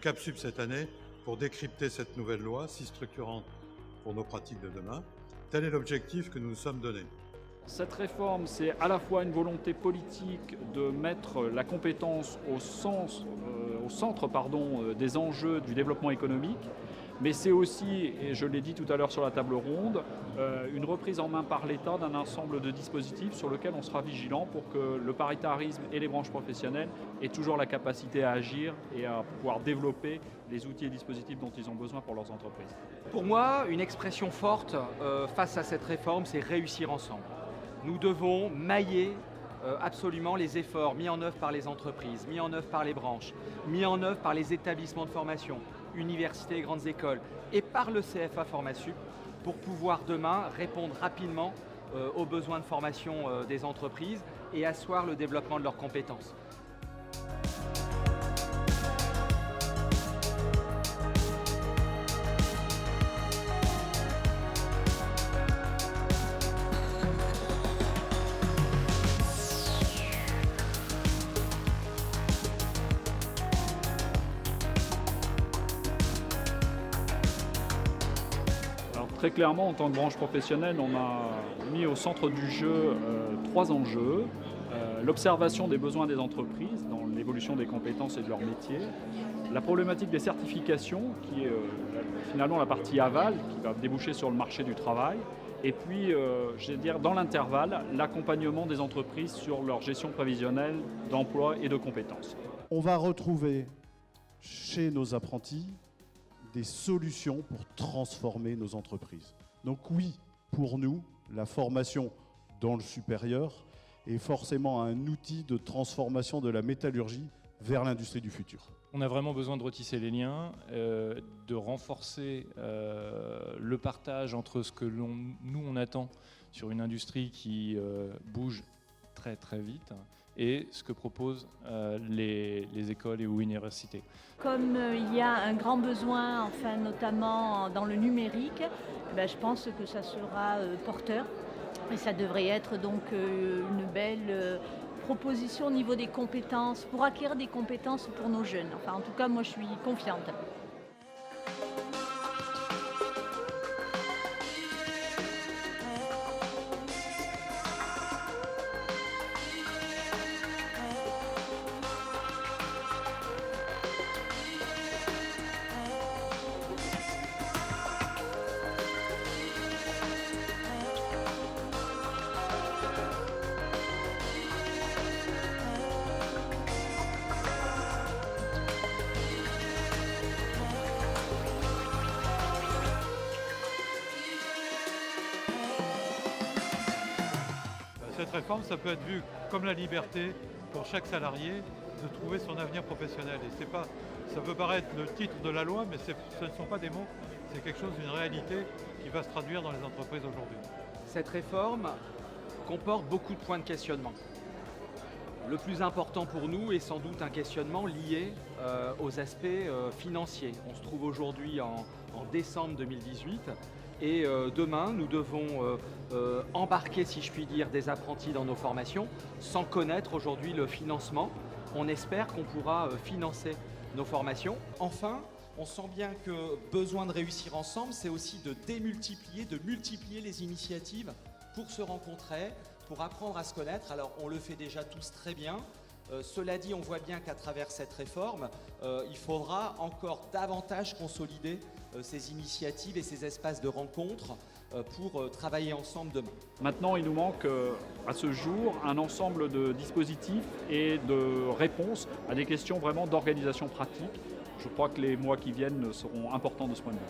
CAPSUB cette année pour décrypter cette nouvelle loi si structurante pour nos pratiques de demain. Tel est l'objectif que nous nous sommes donnés. Cette réforme, c'est à la fois une volonté politique de mettre la compétence au centre des enjeux du développement économique, mais c'est aussi, et je l'ai dit tout à l'heure sur la table ronde, une reprise en main par l'État d'un ensemble de dispositifs sur lesquels on sera vigilant pour que le paritarisme et les branches professionnelles aient toujours la capacité à agir et à pouvoir développer les outils et dispositifs dont ils ont besoin pour leurs entreprises. Pour moi, une expression forte face à cette réforme, c'est réussir ensemble. Nous devons mailler absolument les efforts mis en œuvre par les entreprises, mis en œuvre par les branches, mis en œuvre par les établissements de formation, universités et grandes écoles, et par le CFA FormaSup, pour pouvoir demain répondre rapidement aux besoins de formation des entreprises et asseoir le développement de leurs compétences. Très clairement, en tant que branche professionnelle, on a mis au centre du jeu 3 enjeux. L'observation des besoins des entreprises dans l'évolution des compétences et de leur métier. La problématique des certifications, qui est finalement la partie aval, qui va déboucher sur le marché du travail. Et puis, je vais dire, dans l'intervalle, l'accompagnement des entreprises sur leur gestion prévisionnelle d'emploi et de compétences. On va retrouver chez nos apprentis des solutions pour transformer nos entreprises. Donc oui, pour nous, la formation dans le supérieur est forcément un outil de transformation de la métallurgie vers l'industrie du futur. On a vraiment besoin de retisser les liens, de renforcer le partage entre ce que nous on attend sur une industrie qui bouge très très vite et ce que proposent les écoles et ou universités. Comme il y a un grand besoin, enfin, notamment dans le numérique, je pense que ça sera porteur et ça devrait être donc une belle proposition au niveau des compétences, pour acquérir des compétences pour nos jeunes. Enfin, en tout cas, moi je suis confiante. Cette réforme, ça peut être vu comme la liberté pour chaque salarié de trouver son avenir professionnel. Et c'est pas, ça peut paraître le titre de la loi, mais ce ne sont pas des mots, c'est quelque chose d'une réalité qui va se traduire dans les entreprises aujourd'hui. Cette réforme comporte beaucoup de points de questionnement. Le plus important pour nous est sans doute un questionnement lié aux aspects financiers. On se trouve aujourd'hui en décembre 2018 et demain nous devons embarquer, si je puis dire, des apprentis dans nos formations sans connaître aujourd'hui le financement. On espère qu'on pourra financer nos formations. Enfin, on sent bien que besoin de réussir ensemble, c'est aussi de multiplier les initiatives pour se rencontrer, pour apprendre à se connaître. Alors on le fait déjà tous très bien. Cela dit, on voit bien qu'à travers cette réforme, il faudra encore davantage consolider ces initiatives et ces espaces de rencontre pour travailler ensemble demain. Maintenant, il nous manque à ce jour un ensemble de dispositifs et de réponses à des questions vraiment d'organisation pratique. Je crois que les mois qui viennent seront importants de ce point de vue.